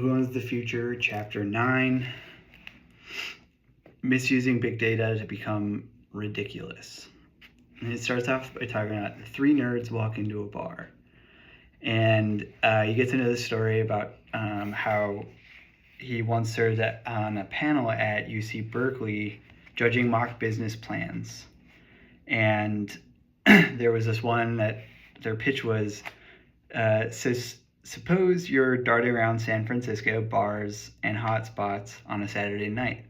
Who Owns the Future, Chapter 9, Misusing Big Data to Become Ridiculous. And it starts off by talking about three nerds walk into a bar. And he gets into the story about how he once served on a panel at UC Berkeley judging mock business plans. And there was this one that their pitch was, suppose you're darting around San Francisco bars and hot spots on a Saturday night.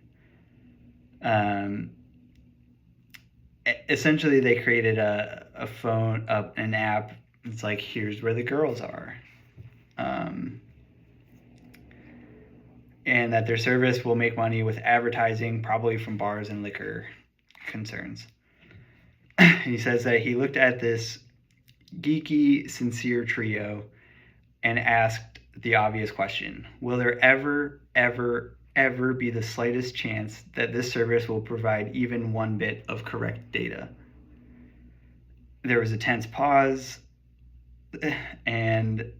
Essentially, they created an app. It's like, here's where the girls are. And that their service will make money with advertising, probably from bars and liquor concerns. He says that he looked at this geeky, sincere trio and asked the obvious question: will there ever be the slightest chance that this service will provide even one bit of correct data? There was a tense pause, and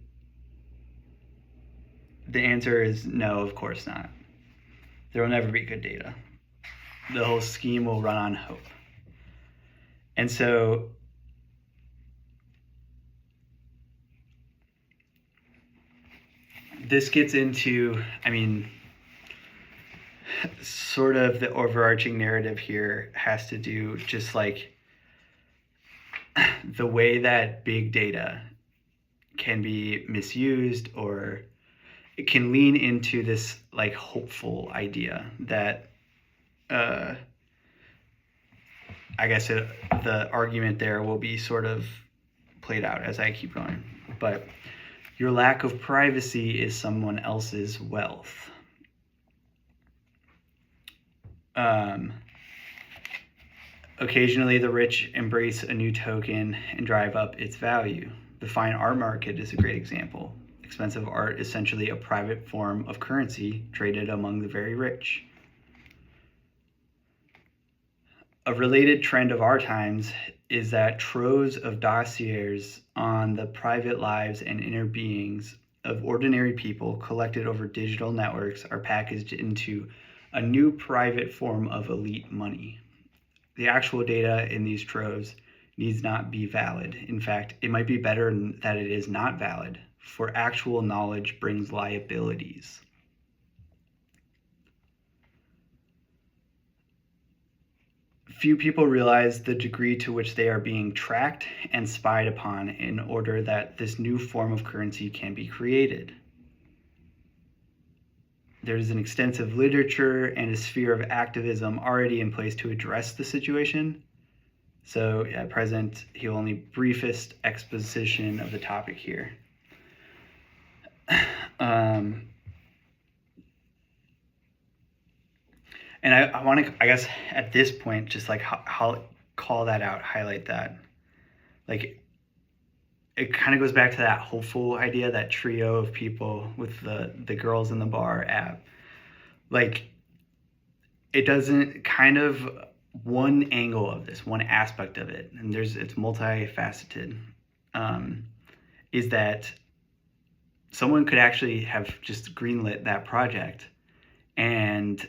the answer is no, of course not. There will never be good data. The whole scheme will run on hope. And so this gets into, sort of the overarching narrative here has to do just like the way that big data can be misused, or it can lean into this like hopeful idea that I guess the argument there will be sort of played out as I keep going. But your lack of privacy is someone else's wealth. Occasionally, the rich embrace a new token and drive up its value. The fine art market is a great example. Expensive art is essentially a private form of currency traded among the very rich. A related trend of our times is that troves of dossiers on the private lives and inner beings of ordinary people collected over digital networks are packaged into a new private form of elite money. The actual data in these troves needs not be valid. In fact, it might be better that it is not valid, for actual knowledge brings liabilities. Few people realize the degree to which they are being tracked and spied upon in order that this new form of currency can be created. There's an extensive literature and a sphere of activism already in place to address the situation. So at present, he'll only briefest exposition of the topic here. And I want to, I guess, at this point, just like call that out, highlight that. Like, it kind of goes back to that hopeful idea, that trio of people with the girls in the bar app. Like, it doesn't, kind of one angle of this, one aspect of it, and it's multifaceted, is that someone could actually have just greenlit that project, and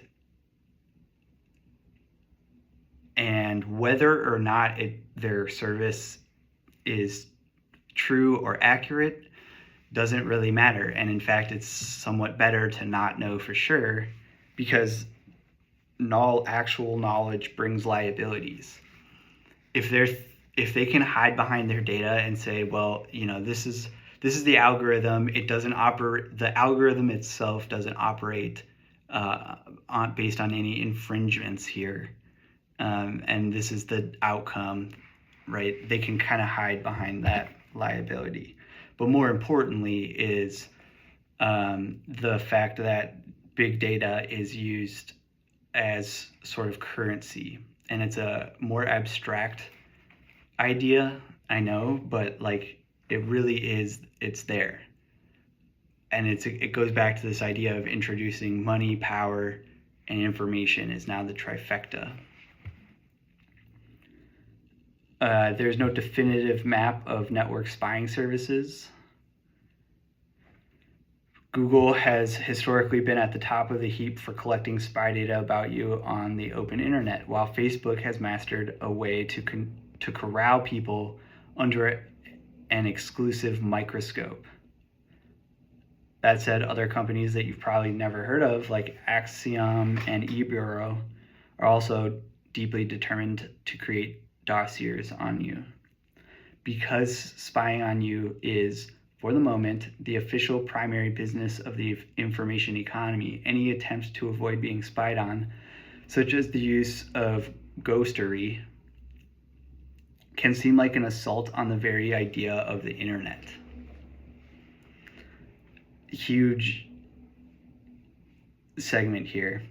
whether or not their service is true or accurate doesn't really matter. And in fact, it's somewhat better to not know for sure, because actual knowledge brings liabilities. If they can hide behind their data and say, well, this is the algorithm, it doesn't operate, the algorithm itself doesn't operate based on any infringements here, and this is the outcome, right? They can kind of hide behind that liability. But more importantly is the fact that big data is used as sort of currency, and it's a more abstract idea, I know, but like, it really is, it's there. And it goes back to this idea of introducing money, power, and information is now the trifecta. There's no definitive map of network spying services. Google has historically been at the top of the heap for collecting spy data about you on the open internet, while Facebook has mastered a way to corral people under an exclusive microscope. That said, other companies that you've probably never heard of, like Axiom and eBureau, are also deeply determined to create dossiers on you. Because spying on you is, for the moment, the official primary business of the information economy, any attempt to avoid being spied on, such as the use of ghostery, can seem like an assault on the very idea of the internet. Huge segment here.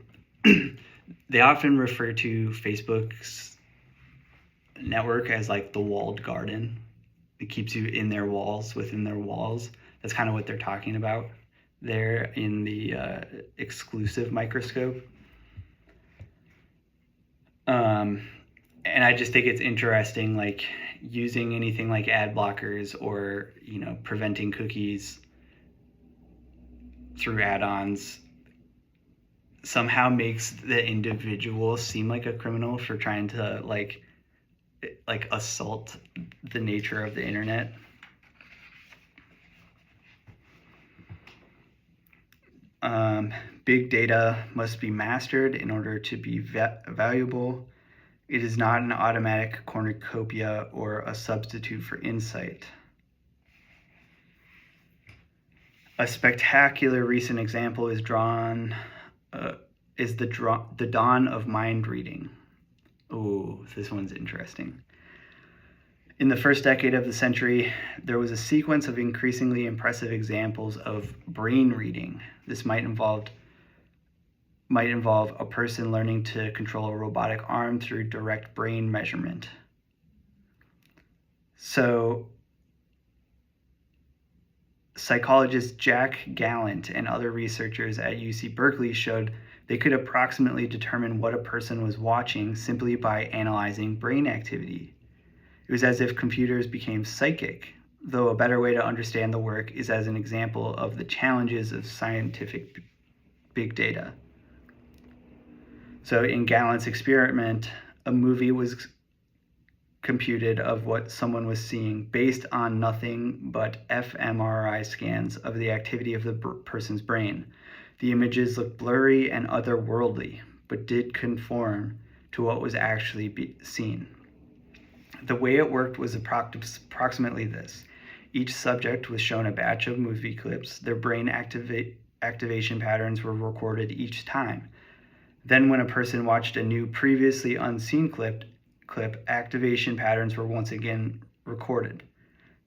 They often refer to Facebook's network as like the walled garden. It keeps you in their walls, within their walls. That's kind of what they're talking about there in the exclusive microscope. And I just think it's interesting, like using anything like ad blockers or, preventing cookies through add-ons somehow makes the individual seem like a criminal for trying to like assault the nature of the internet. Big data must be mastered in order to be valuable. It is not an automatic cornucopia or a substitute for insight. A spectacular recent example is the dawn of mind reading. Oh, this one's interesting. In the first decade of the century, there was a sequence of increasingly impressive examples of brain reading. This might involve a person learning to control a robotic arm through direct brain measurement. So, psychologist Jack Gallant and other researchers at UC Berkeley showed they could approximately determine what a person was watching simply by analyzing brain activity. It was as if computers became psychic, though a better way to understand the work is as an example of the challenges of scientific big data. So in Gallant's experiment, a movie was computed of what someone was seeing based on nothing but fMRI scans of the activity of the person's brain. The images looked blurry and otherworldly, but did conform to what was actually seen. The way it worked was approximately this. Each subject was shown a batch of movie clips. Their brain activation patterns were recorded each time. Then when a person watched a new previously unseen clip, activation patterns were once again recorded.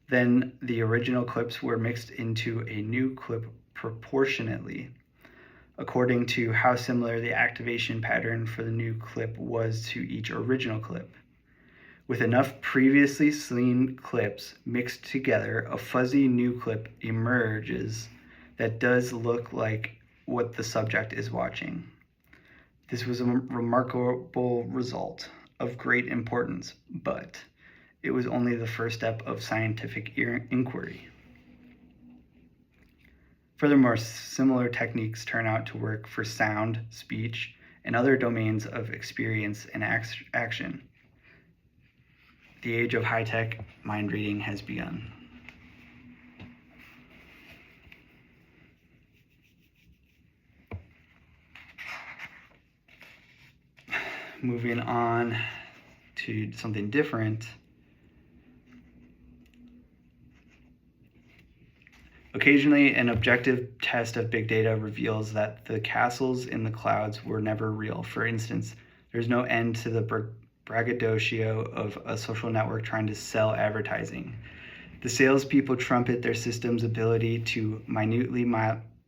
Then the original clips were mixed into a new clip proportionately, according to how similar the activation pattern for the new clip was to each original clip. With enough previously seen clips mixed together, a fuzzy new clip emerges that does look like what the subject is watching. This was a remarkable result of great importance, but it was only the first step of scientific inquiry. Furthermore, similar techniques turn out to work for sound, speech, and other domains of experience and action. The age of high-tech mind reading has begun. Moving on to something different. Occasionally, an objective test of big data reveals that the castles in the clouds were never real. For instance, there's no end to the braggadocio of a social network trying to sell advertising. The salespeople trumpet their system's ability to minutely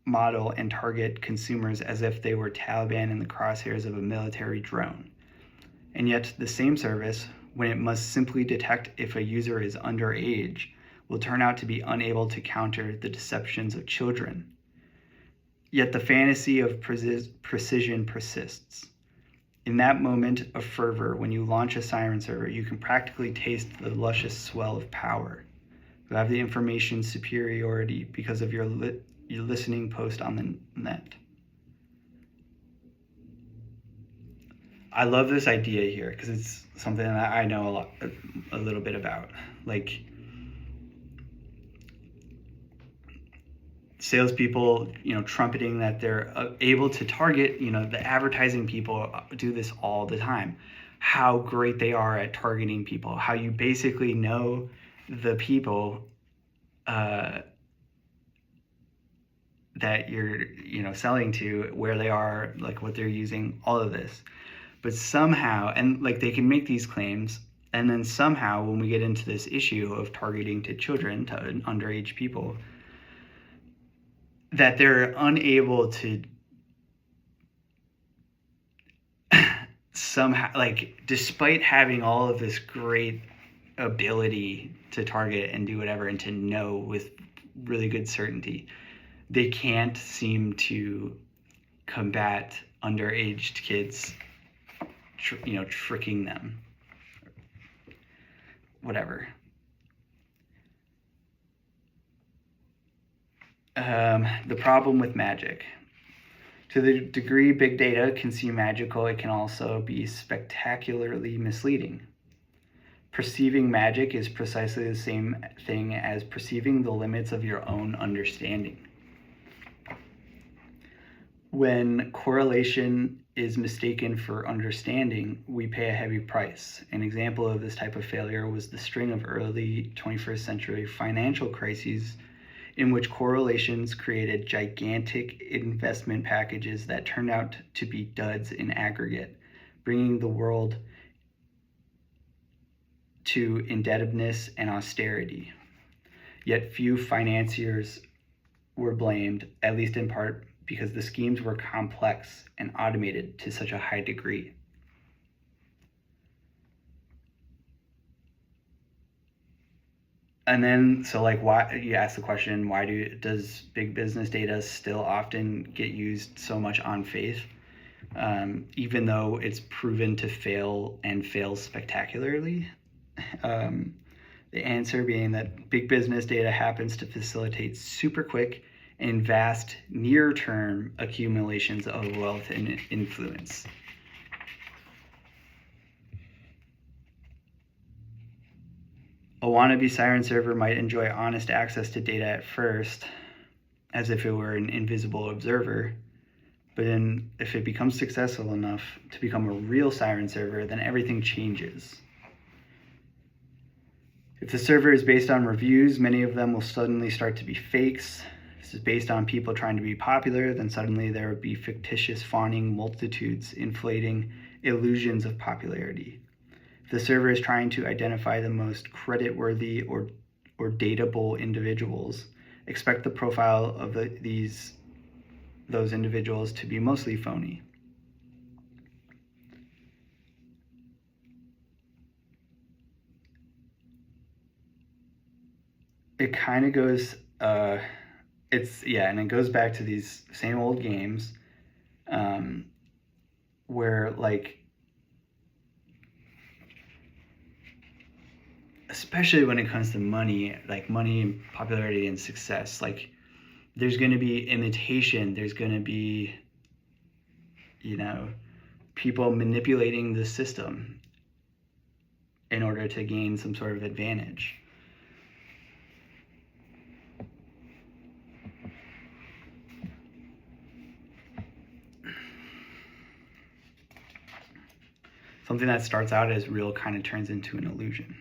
model and target consumers as if they were Taliban in the crosshairs of a military drone. And yet, the same service, when it must simply detect if a user is underage, will turn out to be unable to counter the deceptions of children. Yet the fantasy of precision persists. In that moment of fervor, when you launch a siren server, you can practically taste the luscious swell of power. You have the information superiority because of your your listening post on the net. I love this idea here because it's something that I know a little bit about. Like, salespeople, trumpeting that they're able to target, the advertising people do this all the time. How great they are at targeting people, how you basically know the people that you're, selling to, where they are, like what they're using, all of this. But somehow, and like they can make these claims, and then somehow when we get into this issue of targeting to children, to underage people, that they're unable to somehow, like, despite having all of this great ability to target and do whatever and to know with really good certainty, they can't seem to combat underage kids, tricking them, whatever. The problem with magic. To the degree big data can seem magical, it can also be spectacularly misleading. Perceiving magic is precisely the same thing as perceiving the limits of your own understanding. When correlation is mistaken for understanding, we pay a heavy price. An example of this type of failure was the string of early 21st century financial crises in which correlations created gigantic investment packages that turned out to be duds in aggregate, bringing the world to indebtedness and austerity. Yet few financiers were blamed, at least in part because the schemes were complex and automated to such a high degree. And then, so like, why, you ask the question, why does big business data still often get used so much on faith, even though it's proven to fail and fails spectacularly? The answer being that big business data happens to facilitate super quick and vast near-term accumulations of wealth and influence. A wannabe siren server might enjoy honest access to data at first, as if it were an invisible observer, but then if it becomes successful enough to become a real siren server, then everything changes. If the server is based on reviews, many of them will suddenly start to be fakes. If this is based on people trying to be popular, then suddenly there will be fictitious fawning multitudes inflating illusions of popularity. If the server is trying to identify the most creditworthy or dateable individuals, expect the profile of those individuals to be mostly phony. It kind of goes, and it goes back to these same old games, where, like, especially when it comes to money, like money and popularity and success, like, there's going to be imitation, there's going to be, people manipulating the system in order to gain some sort of advantage. Something that starts out as real kind of turns into an illusion.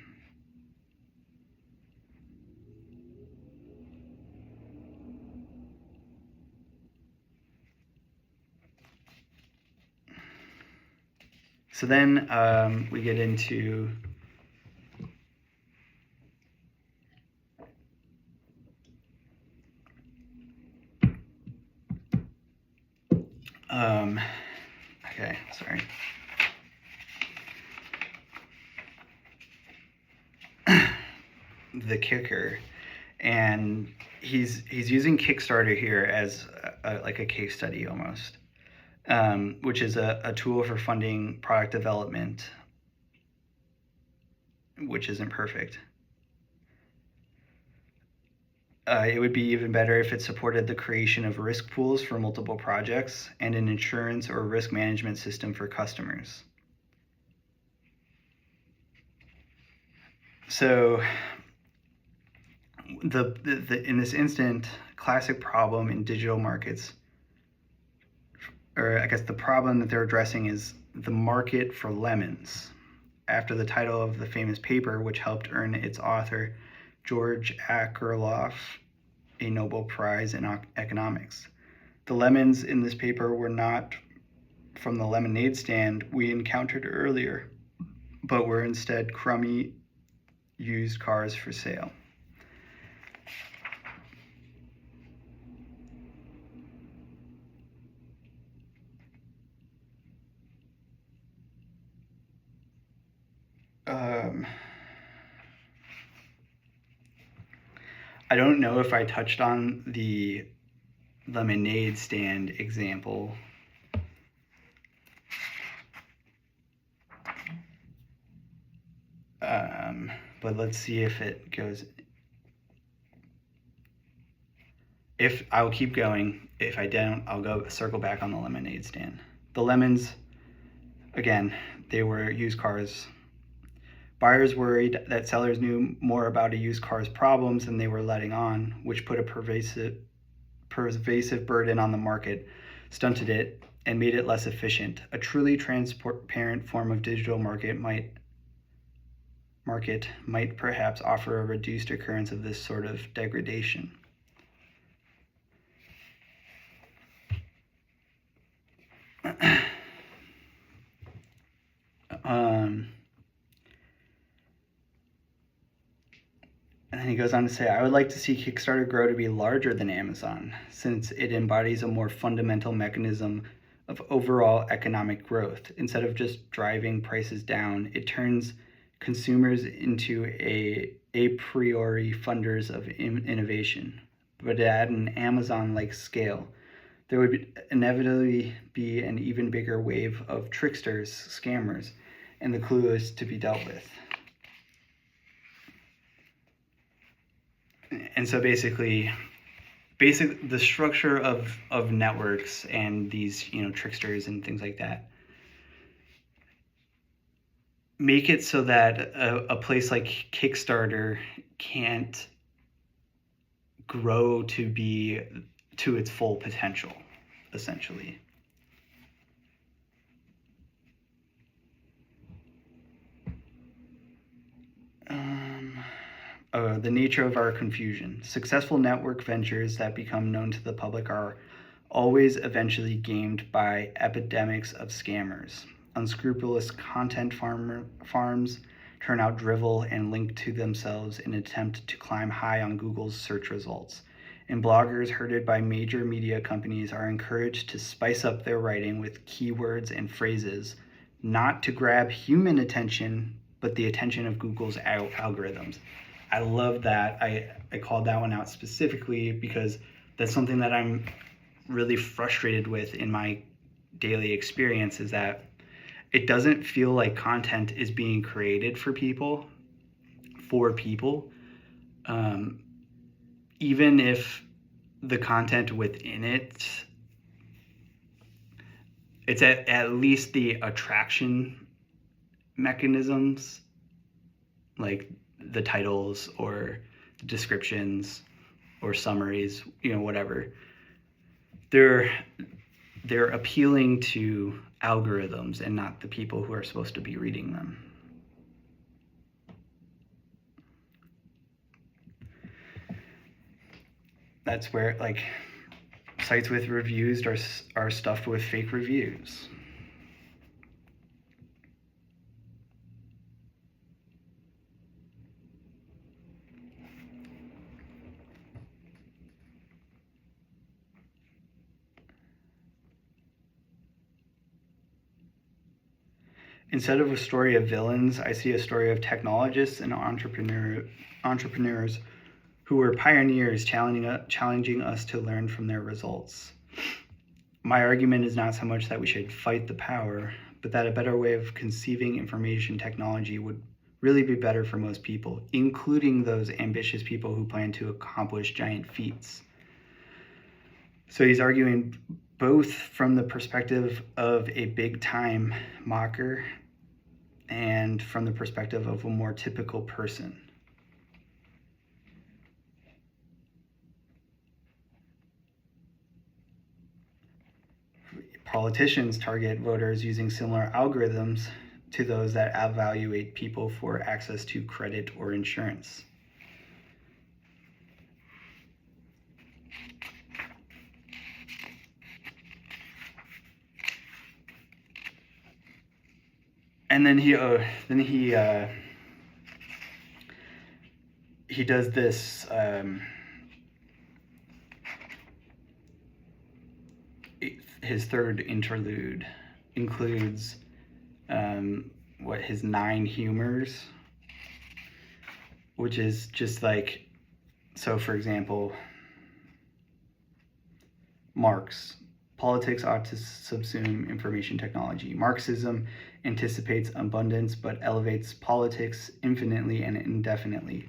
So then we get into okay, sorry. The kicker, and he's using Kickstarter here as like a case study almost, which is a tool for funding product development, which isn't perfect. It would be even better if it supported the creation of risk pools for multiple projects and an insurance or risk management system for customers. So in this instant, classic problem in digital markets, or I guess the problem that they're addressing is the market for lemons, after the title of the famous paper, which helped earn its author, George Akerlof, a Nobel Prize in economics. The lemons in this paper were not from the lemonade stand we encountered earlier, but were instead crummy used cars for sale. I don't know if I touched on the lemonade stand example. But let's see if it goes. If I'll keep going. If I don't, I'll go circle back on the lemonade stand. The lemons, again, they were used cars. Buyers worried that sellers knew more about a used car's problems than they were letting on, which put a pervasive burden on the market, stunted it, and made it less efficient. A truly transparent form of digital market might perhaps offer a reduced occurrence of this sort of degradation. And then he goes on to say, I would like to see Kickstarter grow to be larger than Amazon, since it embodies a more fundamental mechanism of overall economic growth. Instead of just driving prices down, it turns consumers into a priori funders of innovation. But at an Amazon-like scale, there would inevitably be an even bigger wave of tricksters, scammers, and the clueless to be dealt with. And so basically the structure of networks and these tricksters and things like that make it so that a place like Kickstarter can't grow to its full potential, essentially. The nature of our confusion. Successful network ventures that become known to the public are always eventually gamed by epidemics of scammers. Unscrupulous content farms turn out drivel and link to themselves in an attempt to climb high on Google's search results. And bloggers herded by major media companies are encouraged to spice up their writing with keywords and phrases, not to grab human attention, but the attention of Google's algorithms. I love that. I called that one out specifically because that's something that I'm really frustrated with in my daily experience, is that it doesn't feel like content is being created for people, even if the content within it's at least the attraction mechanisms, like the titles or the descriptions or summaries, whatever. They're appealing to algorithms and not the people who are supposed to be reading them. That's where sites with reviews are stuffed with fake reviews. Instead of a story of villains, I see a story of technologists and entrepreneurs who were pioneers challenging us to learn from their results. My argument is not so much that we should fight the power, but that a better way of conceiving information technology would really be better for most people, including those ambitious people who plan to accomplish giant feats. So he's arguing both from the perspective of a big-time mocker and from the perspective of a more typical person. Politicians target voters using similar algorithms to those that evaluate people for access to credit or insurance. And then he does this his third interlude includes his 9 humors, which is just like, so for example, Marx. Politics ought to subsume information technology. Marxism anticipates abundance but elevates politics infinitely and indefinitely.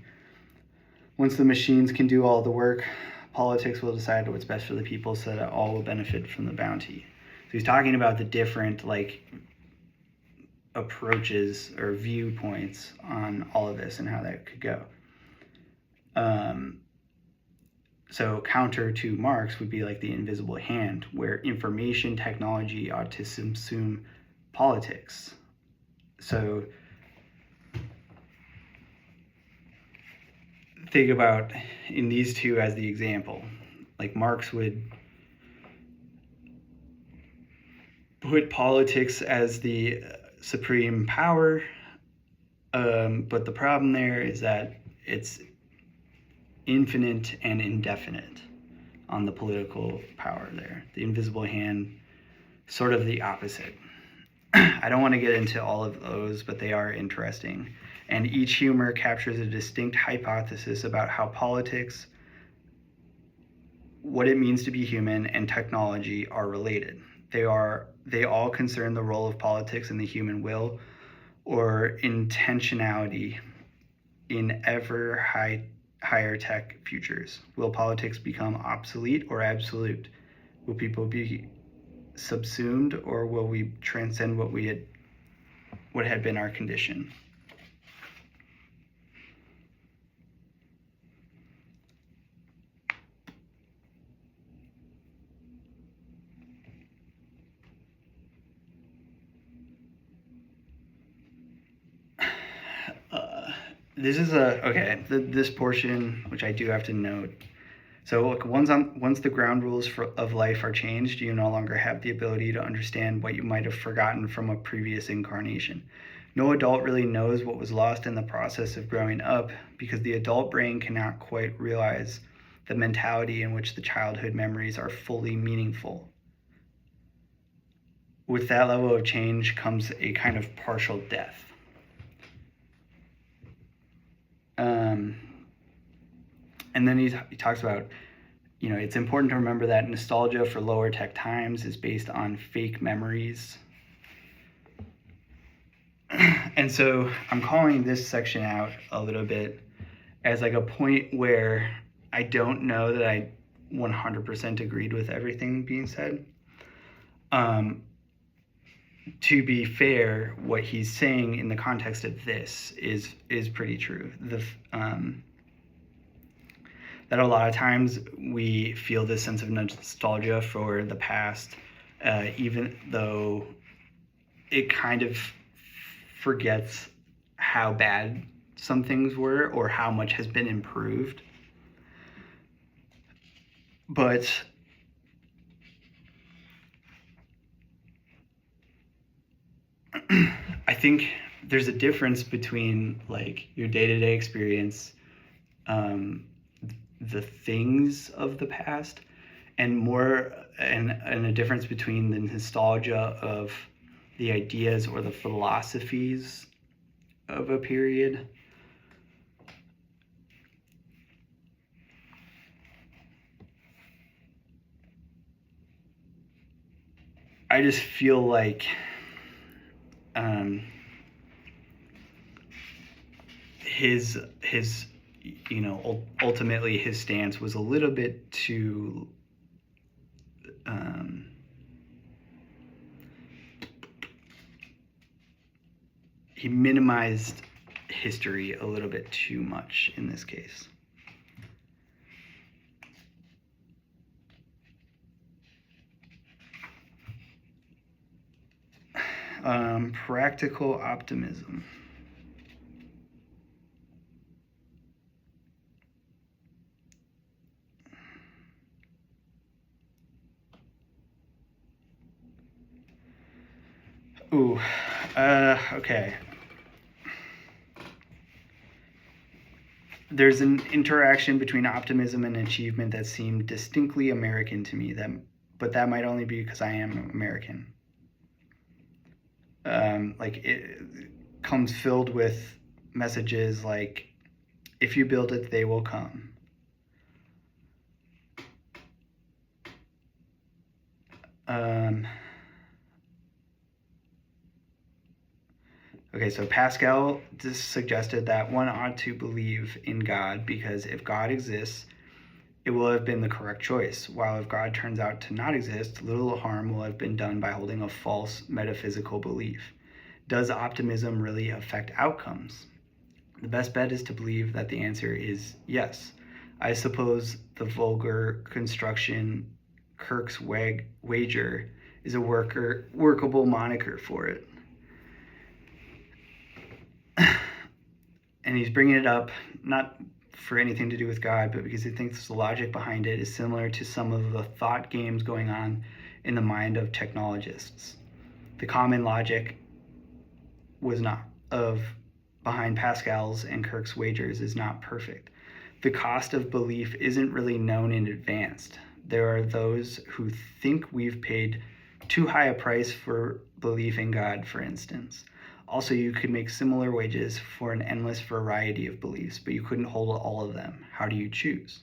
Once the machines can do all the work, politics will decide what's best for the people so that all will benefit from the bounty. So he's talking about the different approaches or viewpoints on all of this and how that could go. So counter to Marx would be like the invisible hand, where information technology ought to subsume politics. So think about in these two as the example. Like Marx would put politics as the supreme power, but the problem there is that it's infinite and indefinite on the political power there. The invisible hand, sort of the opposite. I don't want to get into all of those, but they are interesting. And each humor captures a distinct hypothesis about how politics, what it means to be human, and technology are related. They all concern the role of politics in the human will or intentionality in ever higher tech futures. Will politics become obsolete or absolute? Will people be subsumed, or will we transcend what had been our condition? This portion, which I do have to note. So look, once the ground rules of life are changed, you no longer have the ability to understand what you might have forgotten from a previous incarnation. No adult really knows what was lost in the process of growing up, because the adult brain cannot quite realize the mentality in which the childhood memories are fully meaningful. With that level of change comes a kind of partial death. And then he talks about, it's important to remember that nostalgia for lower tech times is based on fake memories. And so I'm calling this section out a little bit as like a point where I don't know that I 100% agreed with everything being said. To be fair, what he's saying in the context of this is pretty true. That a lot of times we feel this sense of nostalgia for the past, even though it kind of forgets how bad some things were or how much has been improved. But I think there's a difference between like your day-to-day experience, the things of the past, and a difference between the nostalgia of the ideas or the philosophies of a period. I just feel like his ultimately his stance was a little bit too he minimized history a little bit too much in this case. Practical optimism. Ooh, okay. There's an interaction between optimism and achievement that seemed distinctly American to me, but that might only be because I am American. Like it comes filled with messages like, if you build it, they will come. Okay, so Pascal just suggested that one ought to believe in God because if God exists, it will have been the correct choice, while if God turns out to not exist, little harm will have been done by holding a false metaphysical belief. Does optimism really affect outcomes? The best bet is to believe that the answer is yes. I suppose the vulgar construction Kirk's wager is a workable moniker for it. And he's bringing it up not for anything to do with God, but because he thinks the logic behind it is similar to some of the thought games going on in the mind of technologists. The common logic was not behind Pascal's and Kirk's wagers is not perfect. The cost of belief isn't really known in advance. There are those who think we've paid too high a price for belief in God, for instance. Also, you could make similar wages for an endless variety of beliefs, but you couldn't hold all of them. How do you choose?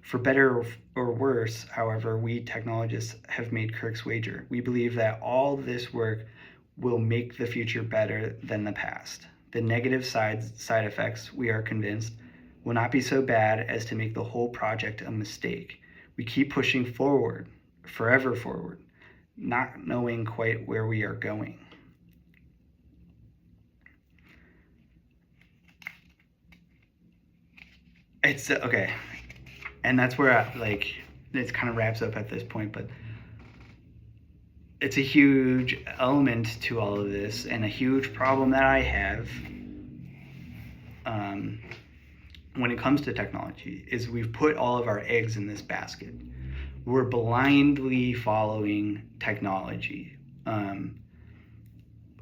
For better or worse, however, we technologists have made Kirk's wager. We believe that all this work will make the future better than the past. The negative side effects, we are convinced, will not be so bad as to make the whole project a mistake. We keep pushing forward, forever forward, not knowing quite where we are going. It's okay, and that's where it kind of wraps up at this point, but it's a huge element to all of this, and a huge problem that I have when it comes to technology is we've put all of our eggs in this basket. We're blindly following technology.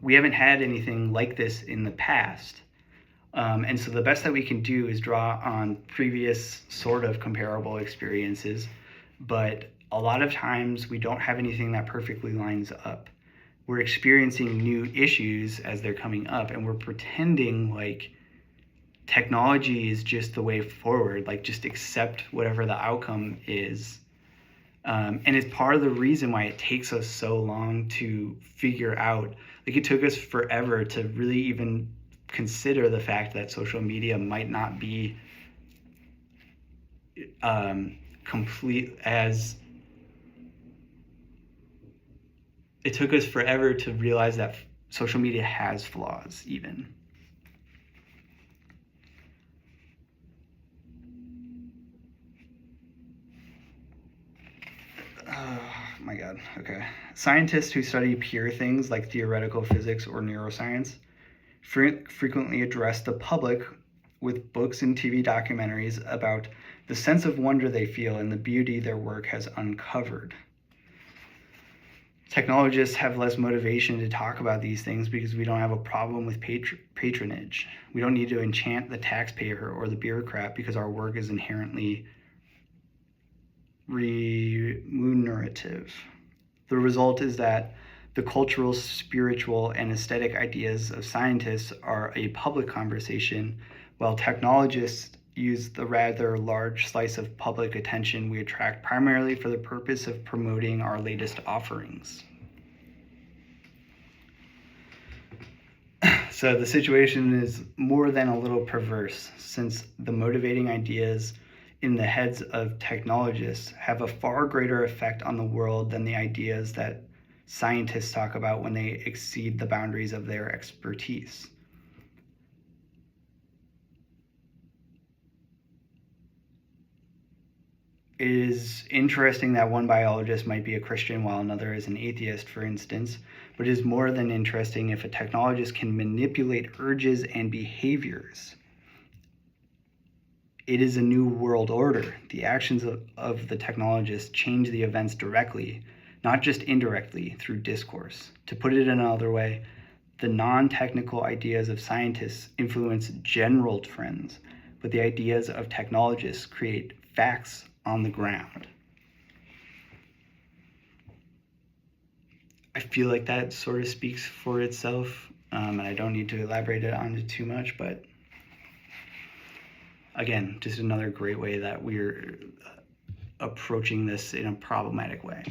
We haven't had anything like this in the past. And so the best that we can do is draw on previous sort of comparable experiences, but a lot of times we don't have anything that perfectly lines up. We're experiencing new issues as they're coming up, and we're pretending like technology is just the way forward, like just accept whatever the outcome is. And it's part of the reason why it takes us so long to figure out, like it took us forever to really even consider the fact that social media might not be complete as it took us forever to realize that social media has flaws even. Oh my God, okay. Scientists who study pure things like theoretical physics or neuroscience frequently address the public with books and TV documentaries about the sense of wonder they feel and the beauty their work has uncovered. Technologists have less motivation to talk about these things because we don't have a problem with patronage. We don't need to enchant the taxpayer or the bureaucrat because our work is inherently remunerative. The result is that the cultural, spiritual, and aesthetic ideas of scientists are a public conversation, while technologists use the rather large slice of public attention we attract primarily for the purpose of promoting our latest offerings. So the situation is more than a little perverse, since the motivating ideas in the heads of technologists have a far greater effect on the world than the ideas that scientists talk about when they exceed the boundaries of their expertise. It is interesting that one biologist might be a Christian while another is an atheist, for instance, but it is more than interesting if a technologist can manipulate urges and behaviors. It is a new world order. The actions of the technologist change the events directly, not just indirectly through discourse. To put it another way, the non-technical ideas of scientists influence general trends, but the ideas of technologists create facts on the ground. I feel like that sort of speaks for itself, and I don't need to elaborate on it too much, but again, just another great way that we're approaching this in a problematic way.